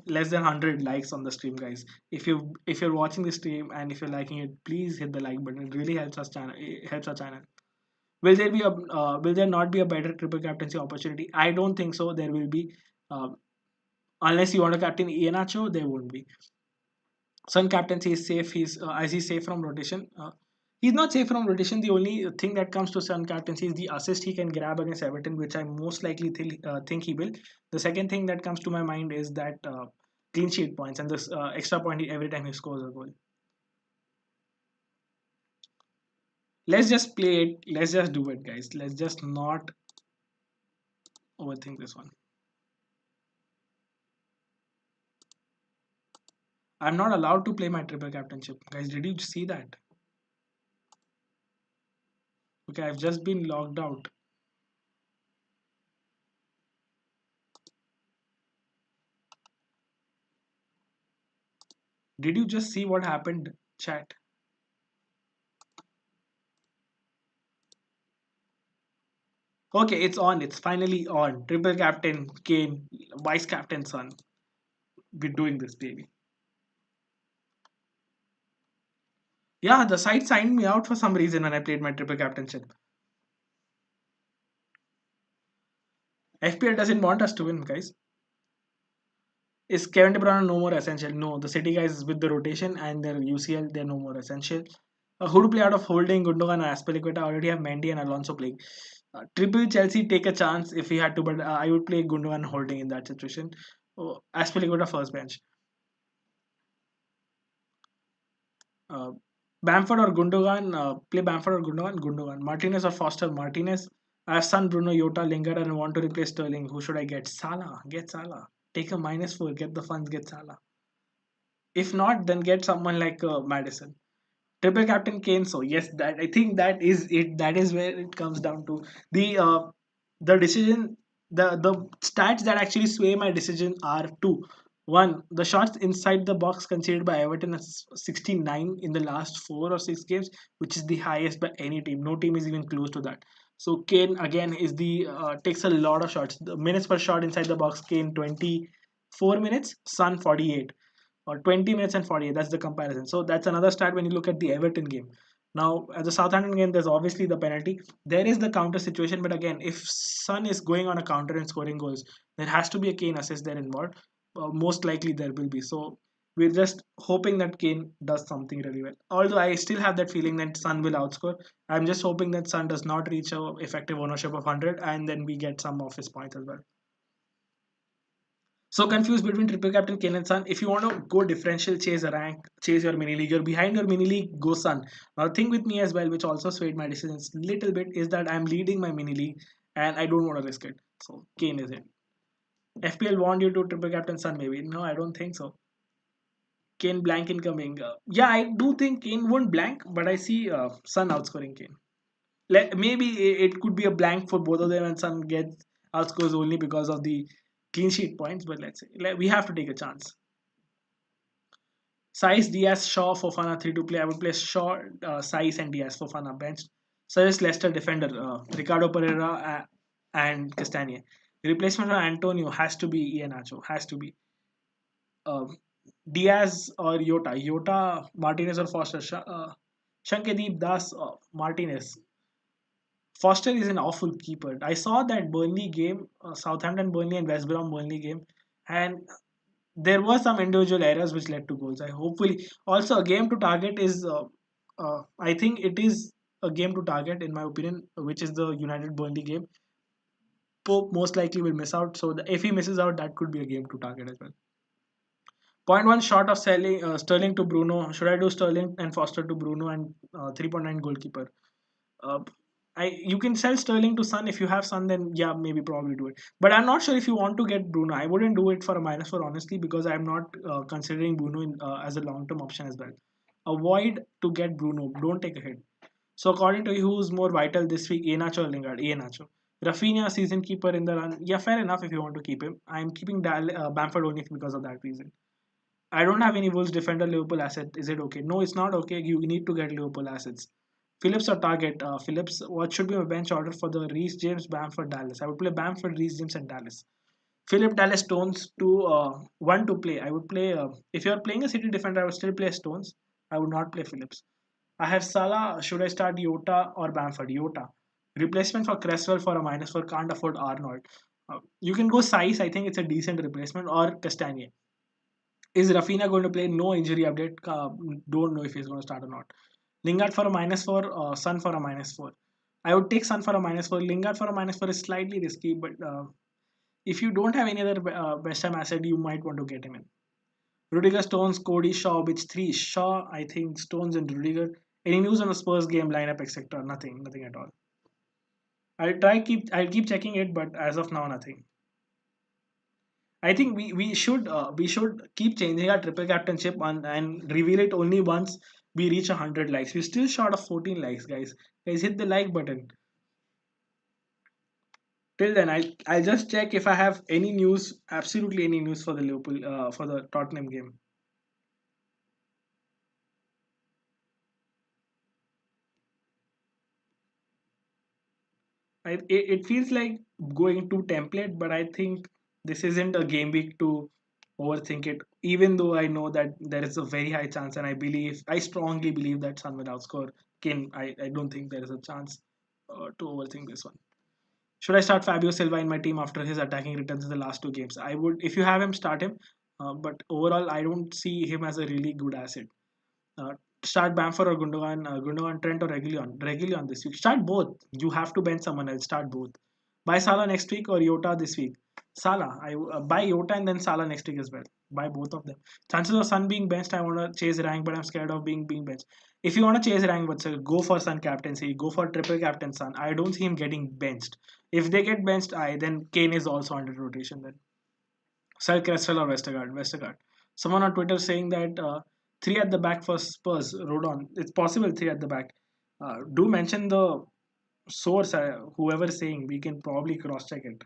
less than 100 likes on the stream, guys. If you're watching the stream and if you're liking it, please hit the like button. It really helps us channel. It helps our channel. Will there not be a better triple captaincy opportunity? I don't think so. There will be, uh, unless you want to captain Iheanacho, there won't be. Sun captaincy is safe. He's safe from rotation. He's not safe from rotation. The only thing that comes to Sun captaincy is the assist he can grab against Everton, which I most likely think he will. The second thing that comes to my mind is that clean sheet points and this extra point every time he scores a goal. Let's just play it. Let's just do it, guys. Let's just not overthink this one. I'm not allowed to play my triple captainship, guys. Did you see that? Okay, I've just been logged out. Did you just see what happened, chat? Okay, it's on. It's finally on. Triple captain Kane, vice captain Son. We're doing this, baby. Yeah, the site signed me out for some reason when I played my triple captainship. FPL doesn't want us to win, guys. Is Kevin De Bruyne no more essential? No, the City guys with the rotation and their UCL, they're no more essential. Who to play out of Holding, Gundogan, and Aspilicueta? I already have Mendy and Alonso playing. Triple Chelsea take a chance if we had to, but I would play Gundogan Holding in that situation. Aspilicueta first bench. Uh, Bamford or Gundogan, play Bamford or Gundogan, Gundogan. Martinez or Foster, Martinez. I have Son, Bruno, Yota, Lingard, and I want to replace Sterling. Who should I get? Salah. Get Salah. Take a -4. Get the funds. Get Salah. If not, then get someone like Madison. Triple captain Kane. So yes, that I think that is it. That is where it comes down to the decision. The stats that actually sway my decision are two. One, the shots inside the box conceded by Everton is 69 in the last 4 or 6 games, which is the highest by any team. No team is even close to that. So Kane again is the takes a lot of shots. The minutes per shot inside the box, Kane 24 minutes, Son 48 or 20 minutes and 48. That's the comparison. So that's another stat when you look at the Everton game. Now, at the Southampton game, there's obviously the penalty. There is the counter situation, but again, if Son is going on a counter and scoring goals, there has to be a Kane assist there involved. Most likely there will be. So we're just hoping that Kane does something really well. Although I still have that feeling that Son will outscore. I'm just hoping that Son does not reach a effective ownership of 100 and then we get some of his points as well. So confused between triple captain Kane and Sun. If you want to go differential, chase a rank, chase your mini league. You're behind your mini league, go Sun. Now, the thing with me as well, which also swayed my decisions a little bit, is that I'm leading my mini league and I don't want to risk it. So Kane is it. FPL want you to triple captain Sun, maybe. No, I don't think so. Kane blank incoming. Yeah, I do think Kane won't blank, but I see Sun outscoring Kane. Maybe it could be a blank for both of them, and Sun gets outscores only because of the clean sheet points. But let's say we have to take a chance. Size, Diaz, Shaw, Fofana, 3 to play. I would play Shaw, Size, and Diaz, Fofana bench. Suggest Leicester defender, Ricardo Pereira and Castagne. The replacement for Antonio has to be Iheanacho. Has to be Diaz or Yota. Yota, Martinez or Foster. Shankadeep Das, Martinez. Foster is an awful keeper. I saw that Burnley game, Southampton Burnley and West Brom Burnley game, and there were some individual errors which led to goals. I hopefully also a game to target is. I think it is a game to target in my opinion, which is the United Burnley game. Pope most likely will miss out, so if he misses out, that could be a game to target as well. Point one shot of selling Sterling to Bruno. Should I do Sterling and Foster to Bruno and 3.9 goalkeeper? Uh, you can sell Sterling to Sun if you have Sun, then yeah, maybe probably do it. But I'm not sure if you want to get Bruno. I wouldn't do it for a -4 honestly because I'm not considering Bruno as a long term option as well. Avoid to get Bruno. Don't take a hit. So according to you, who's more vital this week, Iheanacho or Lingard? Iheanacho. Rafinha, season keeper in the run. Yeah, fair enough if you want to keep him. I'm keeping Bamford only because of that reason. I don't have any Wolves defender Liverpool asset. Is it okay? No, it's not okay. You need to get Liverpool assets. Phillips or target. Phillips, what should be my bench order for the Reece James, Bamford, Dallas? I would play Bamford, Reece James, and Dallas. Philip Dallas Stones to one to play. I would play if you're playing a City defender, I would still play Stones. I would not play Phillips. I have Salah. Should I start Yota or Bamford? Yota. Replacement for Cresswell for a -4. Can't afford Arnold. You can go size. I think it's a decent replacement or Castagne. Is Rafinha going to play? No injury update. Don't know if he's going to start or not. Lingard for a -4. Sun for a -4. I would take Sun for a -4. Lingard for a -4 is slightly risky, but if you don't have any other West Ham asset, you might want to get him in. Rudiger, Stones, Cody, Shaw, which three? Shaw, I think, Stones, and Rudiger. Any news on the Spurs game lineup, etc.? Nothing, nothing at all. I'll keep checking it, but as of now, nothing. I think we should keep changing our triple captainship and reveal it only once we reach 100 likes. We're still short of 14 likes, guys. Guys, hit the like button. Till then, I'll just check if I have any news, absolutely any news for the Liverpool for the Tottenham game. It feels like going to template, but I think this isn't a game week to overthink it. Even though I know that there is a very high chance, and I strongly believe that Sun will outscore Kane. I don't think there is a chance to overthink this one. Should I start Fabio Silva in my team after his attacking returns in the last two games? I would, if you have him, start him. But overall, I don't see him as a really good asset. Uh, Start Bamford or Gundogan, Trent or Reguilon. Reguilon this week. Start both. You have to bench someone else. Start both. Buy Salah next week or Yota this week. Salah. I buy Yota and then Salah next week as well. Buy both of them. Chances of Sun being benched, I want to chase rank, but I'm scared of being benched. If you want to chase rank, but go for Sun captaincy. Go for triple captain Sun. I don't see him getting benched. If they get benched, I then Kane is also under rotation then. Sir Cresswell or Westergaard. Westergaard. Someone on Twitter saying that three at the back for Spurs. Rodon. It's possible three at the back. Do mention the source. Whoever is saying, we can probably cross check it.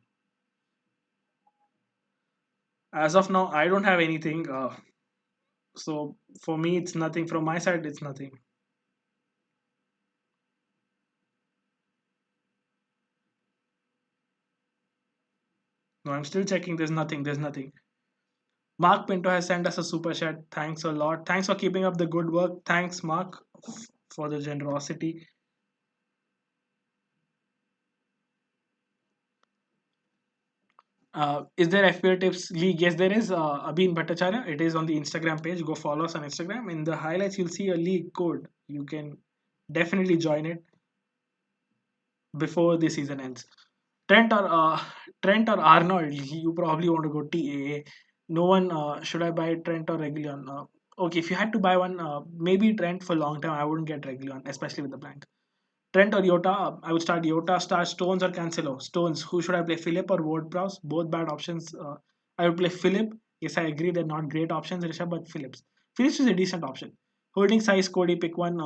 As of now, I don't have anything. So for me, it's nothing. From my side, it's nothing. No, I'm still checking. There's nothing. There's nothing. Mark Pinto has sent us a super chat. Thanks a lot. Thanks for keeping up the good work. Thanks, Mark, for the generosity. Is there FPL Tips League? Yes, there is. Abhin Bhattacharya. It is on the Instagram page. Go follow us on Instagram. In the highlights, you'll see a league code. You can definitely join it before the season ends. Trent or Trent or Arnold, you probably want to go TAA. No one. Should I buy Trent or Regulon? Okay, if you had to buy one, maybe Trent for long term. I wouldn't get Regulon, especially with the blank. Trent or Yota, I would start Yota, start Stones or Cancelo. Stones, who should I play? Philip or Ward-Prowse? Both bad options. I would play Philip. Yes, I agree they're not great options, Rishabh, but Phillips. Phillips is a decent option. Holding size, Cody, pick one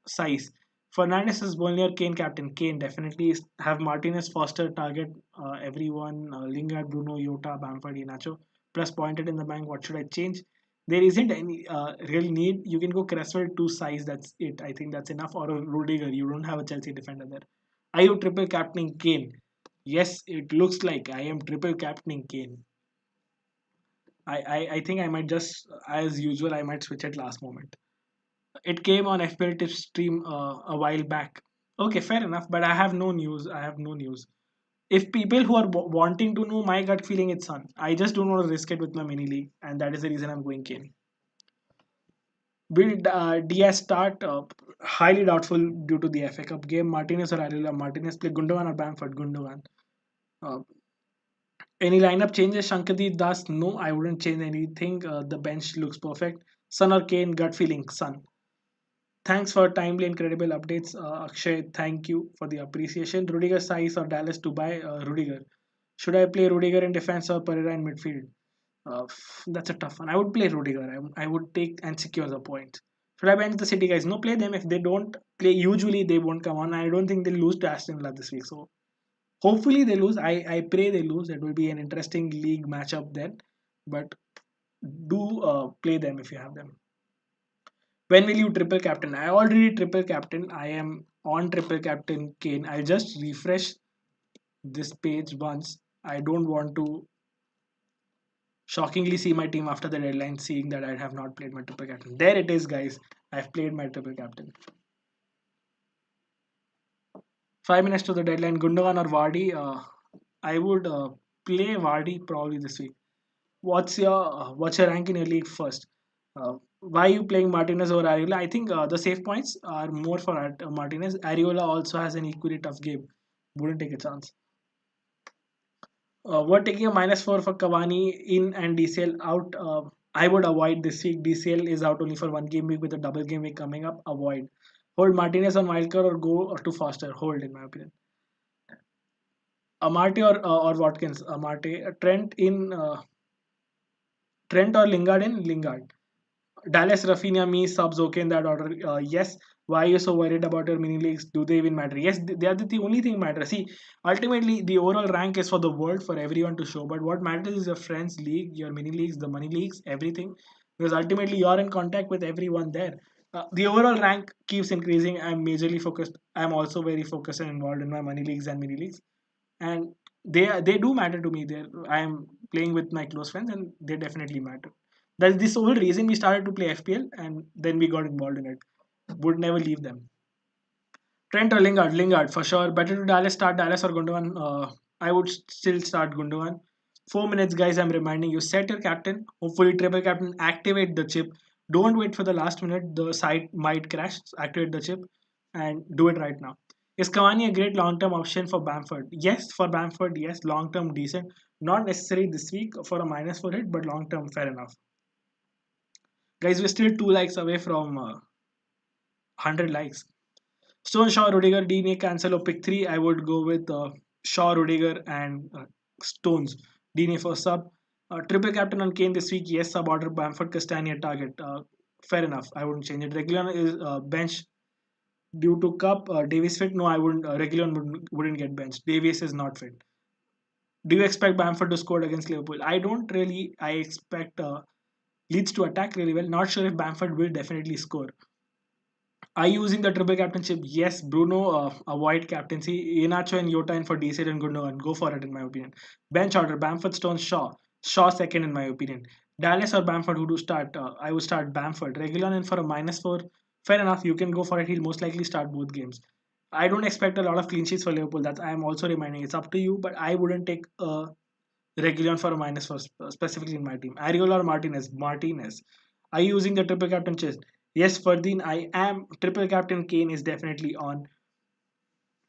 size. Fernandez is only or Kane captain. Kane definitely have Martinez, Foster, target everyone. Lingard, Bruno, Yota, Bamford, Inacho. Plus pointed in the bank. What should I change? There isn't any real need. You can go Cresswell to size. That's it. I think that's enough. Or a Rudiger. You don't have a Chelsea defender there. Are you triple captaining Kane? Yes, it looks like I am triple captaining Kane. I think I might just, as usual, I might switch at last moment. It came on FPL Tips stream a while back. Okay, fair enough. But I have no news. I have no news. If people who are wanting to know my gut feeling, it's Sun. I just don't want to risk it with my mini league, and that is the reason I'm going Kane. Will Diaz start? Highly doubtful due to the FA Cup game. Martinez or Ariola? Martinez play Gundogan or Bamford? Gundogan. Uh, any lineup changes? Shankadeep Das? No, I wouldn't change anything. The bench looks perfect. Sun or Kane? Gut feeling. Sun. Thanks for timely and credible updates. Akshay, thank you for the appreciation. Rudiger size or Dallas to buy? Rudiger. Should I play Rudiger in defense or Pereira in midfield? That's a tough one. I would play Rudiger. I would take and secure the point. Should I bench the City guys? No, play them. If they don't play, usually they won't come on. I don't think they'll lose to Aston Villa this week. So Hopefully they lose. I pray they lose. It will be an interesting league matchup then. But do play them if you have them. When will you triple captain? I already triple captain. I am on triple captain Kane. I'll just refresh this page once. I don't want to shockingly see my team after the deadline, seeing that I have not played my triple captain. There it is, guys. I've played my triple captain. 5 minutes to the deadline. Gundogan or Vardy? I would play Vardy probably this week. What's your rank in your league first? Why are you playing Martinez over Ariola? I think the save points are more for Martinez. Ariola also has an equally tough game. Wouldn't take a chance. We're taking a -4 for Cavani in and DCL out. I would avoid this week. DCL is out only for one game week with a double game week coming up. Avoid. Hold Martinez on wildcard or go to Foster. Hold, in my opinion. Amarte or Watkins. Amarte. Trent or Lingard in Lingard. Dallas, Rafinha, me, subs okay in that order. Yes. Why are you so worried about your mini leagues? Do they even matter? Yes, they are the only thing matter. See, ultimately, the overall rank is for the world, for everyone to show. But what matters is your friends' league, your mini leagues, the money leagues, everything. Because ultimately, you are in contact with everyone there. The overall rank keeps increasing. I'm majorly focused. I'm also very focused and involved in my money leagues and mini leagues, and they do matter to me. I am playing with my close friends, and they definitely matter. That's the sole reason we started to play FPL, and then we got involved in it. Would never leave them. Trent or Lingard? Lingard for sure. Better to Dallas, start Dallas or Gundogan. I would still start Gundogan. 4 minutes, guys. I'm reminding you. Set your captain. Hopefully, triple captain. Activate the chip. Don't wait for the last minute. The site might crash. Activate the chip and do it right now. Is Cavani a great long-term option for Bamford? Yes, for Bamford. Yes, long-term decent. Not necessary this week for a -4 hit, but long-term fair enough. Guys, we're still 2 likes away from 100 likes. Stone, Shaw, Rudiger, Dini, Cancelo, pick three. I would go with Shaw, Rudiger, and Stones. Dini for sub. Triple captain on Kane this week. Yes, sub order Bamford, Castagna, target. Fair enough. I wouldn't change it. Regular is bench due to Cup. Davies fit? No, I wouldn't. Regular wouldn't get benched. Davies is not fit. Do you expect Bamford to score against Liverpool? I don't really. I expect Leeds to attack really well. Not sure if Bamford will definitely score. Are you using the triple captainship? Yes, Bruno, avoid captaincy. Iheanacho and Yota in for decent and Gundogan. Go for it, in my opinion. Bench order: Bamford, Stones, Shaw. Shaw second, in my opinion. Dallas or Bamford, who to start? I would start Bamford. Regular in for a -4. Fair enough, you can go for it. He'll most likely start both games. I don't expect a lot of clean sheets for Liverpool. That I am also reminding. It's up to you, but I wouldn't take a Regulon for a -4 specifically in my team. Ariola or Martinez? Martinez. Are you using the triple captain chest? Yes, Ferdin, I am. Triple captain Kane is definitely on.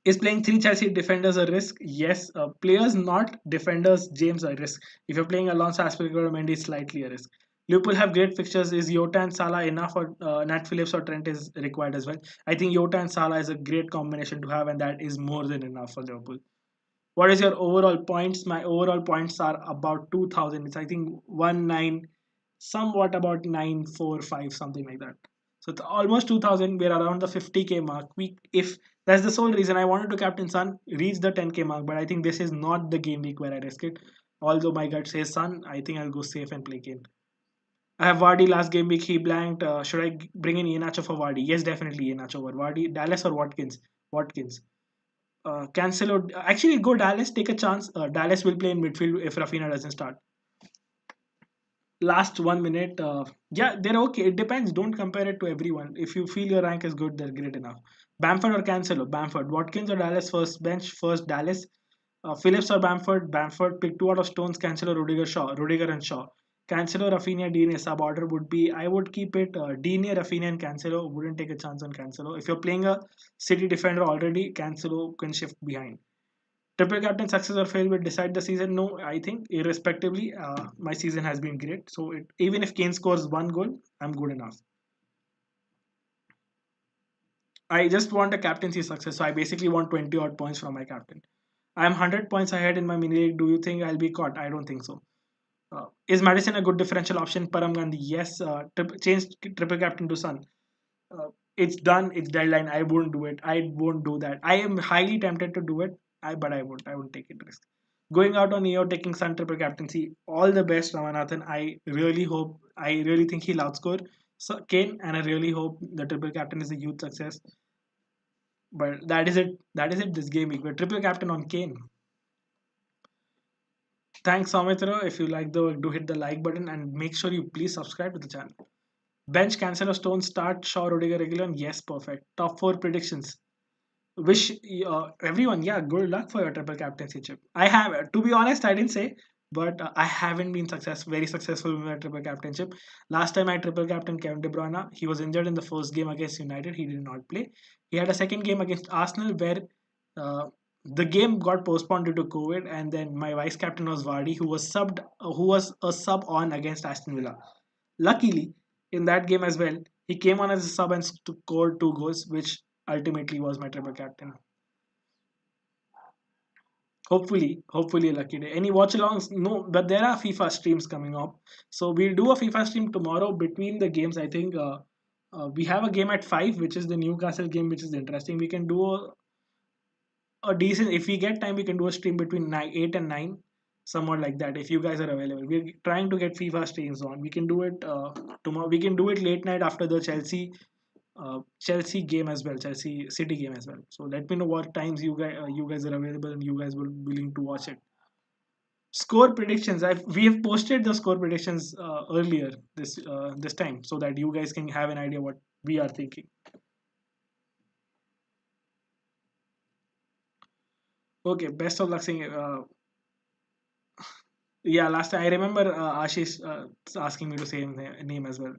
Is playing three Chelsea defenders a risk? Yes. Players not defenders, James, a risk. If you're playing Alonso, Aspilicueta, Mendy, slightly a risk. Liverpool have great fixtures. Is Yota and Salah enough, or Nat Phillips or Trent is required as well? I think Yota and Salah is a great combination to have, and that is more than enough for Liverpool. What is your overall points? My overall points are about 2000. It's, I think, 1 9, somewhat about 945, something like that. So it's almost 2000. We're around the 50k mark. If that's the sole reason I wanted to captain Sun, reach the 10k mark, but I think this is not the game week where I risk it. Although my gut says Sun, I think I'll go safe and play Kane. I have Vardy last game week. He blanked. Should I bring in Iheanacho for Vardy? Yes, definitely Iheanacho over Vardy. Dallas or Watkins? Watkins. Cancelo, actually go Dallas, take a chance. Dallas will play in midfield if Rafinha doesn't start. Last 1 minute, yeah, they're okay. It depends. Don't compare it to everyone. If you feel your rank is good, they're great enough. Bamford or Cancelo? Bamford. Watkins or Dallas? First bench, first Dallas. Phillips or Bamford? Bamford. Pick two out of Stones, Cancelo, Rudiger, Shaw. Rudiger and Shaw. Cancelo, Rafinha, Dine. Sub order would be, I would keep it Dine, Rafinha, and Cancelo. Wouldn't take a chance on Cancelo. If you're playing a City defender already, Cancelo can shift behind. Triple captain success or fail will decide the season. No, I think irrespectively, my season has been great. So even if Kane scores one goal, I'm good enough. I just want a captaincy success. So I basically want 20 odd points from my captain. I'm 100 points ahead in my mini league. Do you think I'll be caught? I don't think so. Is Madison a good differential option? Param Gandhi, yes. Change triple captain to Sun. It's done. It's deadline. I won't do it. I won't do that. I am highly tempted to do it. I would take it risk. Going out on Neo taking Sun triple captaincy. All the best, Ramanathan. I really think he'll outscore Kane, and I really hope the triple captain is a huge success. But that is it. That is it. This game week. We're triple captain on Kane. Thanks, Soumitra. If you like the work, do hit the like button and make sure you please subscribe to the channel. Bench Cancelo Stone start Shaw Rudiger regular. Yes, perfect. Top four predictions. Wish everyone, yeah, good luck for your triple captaincy chip. I have, to be honest, I didn't say, but I haven't been very successful with my triple captainship. Last time I triple captain Kevin De Bruyne, he was injured in the first game against United. He did not play. He had a second game against Arsenal where uh, the game got postponed due to COVID, and then my vice captain was Vardy, who was a sub on against Aston Villa. Luckily, in that game as well, he came on as a sub and scored two goals, which ultimately was my triple captain. Hopefully a lucky day. Any watch alongs? No, but there are FIFA streams coming up. So we'll do a FIFA stream tomorrow between the games. I think we have a game at 5, which is the Newcastle game, which is interesting. We can do a decent, if we get time, we can do a stream between 8 and 9, somewhat like that, if you guys are available. We're trying to get FIFA streams on. We can do it tomorrow. We can do it late night after the Chelsea game as well, Chelsea City game as well. So let me know what times you guys are available and you guys will be willing to watch it. Score predictions. We have posted the score predictions earlier this time so that you guys can have an idea what we are thinking. Okay, best of luck saying. Yeah, last time I remember Ashish asking me to say his name as well.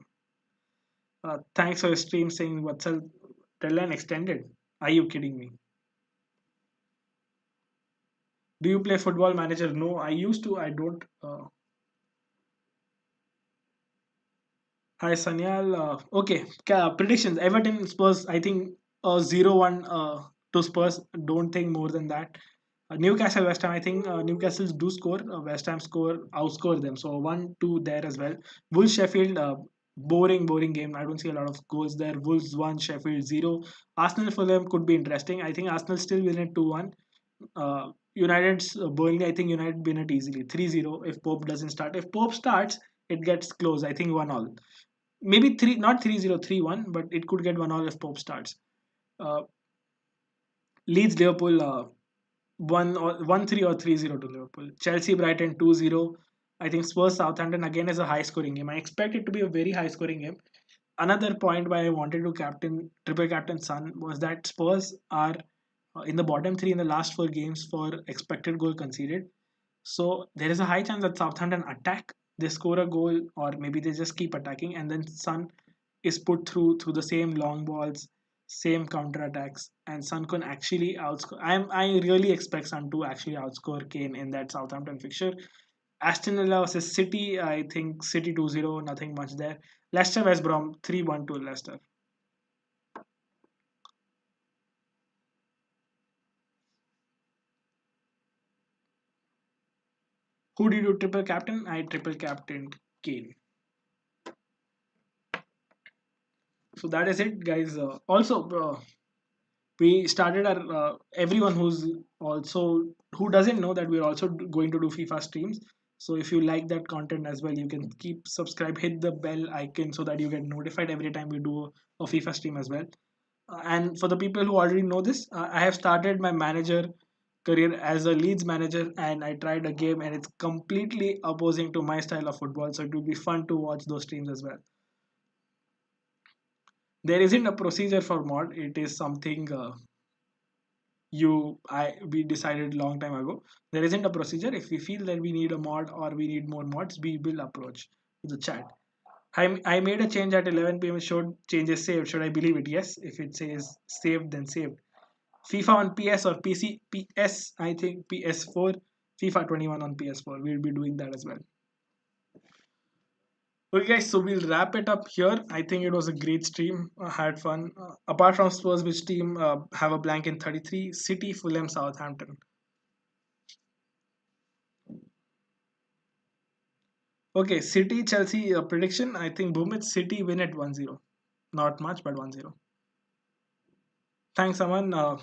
Thanks for your stream saying what's up. Deadline extended. Are you kidding me? Do you play Football Manager? No, I used to. I don't. Hi, Sanyal. Okay, predictions. Everton Spurs. I think 0-1 to Spurs. Don't think more than that. Newcastle West Ham. I think Newcastle do score. West Ham outscore them. So 1-2 there as well. Wolves Sheffield. Boring game. I don't see a lot of goals there. Wolves 1, Sheffield 0. Arsenal Fulham could be interesting. I think Arsenal still win it 2-1. United's Burnley. I think United win it easily 3-0 if Pope doesn't start. If Pope starts, it gets close. I think 1-all, maybe three, not 3-0, 3-1, but it could get 1-all if Pope starts. uh, Leeds Liverpool 1-3 or 3-0 to Liverpool. Chelsea Brighton 2-0. I think Spurs Southampton again is a high scoring game. I expect it to be a very high scoring game. Another point why I wanted to captain triple captain Son was that Spurs are in the bottom 3 in the last 4 games for expected goal conceded. So there is a high chance that Southampton attack, they score a goal, or maybe they just keep attacking, and then Son is put through the same long balls, same counter attacks, and Son can actually outscore. I really expect Son to actually outscore Kane in that Southampton fixture. Aston Villa versus City, I think City 2-0, nothing much there. Leicester West Brom 3-1 to Leicester. Who did you triple captain? I triple captain Kane. So that is it, guys. Also, we started our everyone who doesn't know that we're also going to do FIFA streams. So if you like that content as well, you can keep subscribe, hit the bell icon so that you get notified every time we do a FIFA stream as well. And for the people who already know this, I have started my manager career as a Leeds manager, and I tried a game, and it's completely opposing to my style of football. So it will be fun to watch those streams as well. There isn't a procedure for mod. It is something you I we decided long time ago. There isn't a procedure. If we feel that we need a mod or we need more mods, we will approach the chat. I made a change at 11 p.m. It showed changes saved. Should I believe it? Yes. If it says saved, then saved. FIFA on PS or PC. PS, I think PS4. FIFA 21 on PS4. We'll be doing that as well. Okay, guys, so we'll wrap it up here. I think it was a great stream. Had fun. Apart from Spurs, which team have a blank in 33? City, Fulham, Southampton. Okay, City, Chelsea prediction. I think Boomit City win at 1-0. Not much, but 1-0. Thanks, Aman.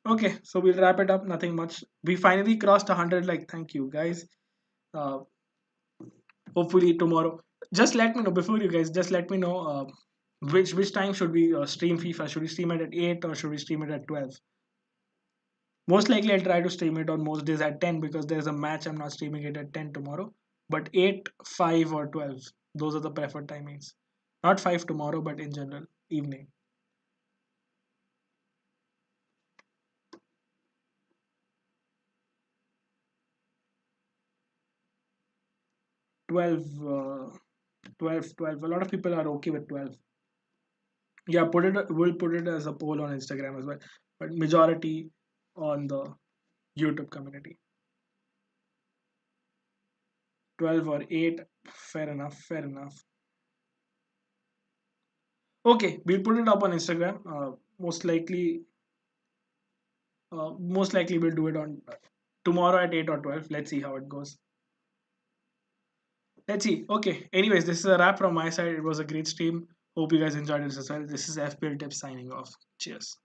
Okay, so we'll wrap it up. Nothing much. We finally crossed 100. Like, thank you guys. Uh, Hopefully tomorrow. Just let me know before you guys. Just let me know which time should we stream FIFA. Should we stream it at 8 or should we stream it at 12? Most likely, I'll try to stream it on most days at 10 because there's a match. I'm not streaming it at 10 tomorrow. But 8, 5, or 12. Those are the preferred timings. Not 5 tomorrow, but in general, evening. 12, 12, 12. A lot of people are okay with 12. Yeah, we'll put it as a poll on Instagram as well. But majority on the YouTube community. 12 or 8. Fair enough, fair enough. Okay, we'll put it up on Instagram. Most likely we'll do it on tomorrow at 8 or 12. Let's see how it goes. Let's see. Okay. Anyways, this is a wrap from my side. It was a great stream. Hope you guys enjoyed it as well. This is FPL Tips signing off. Cheers.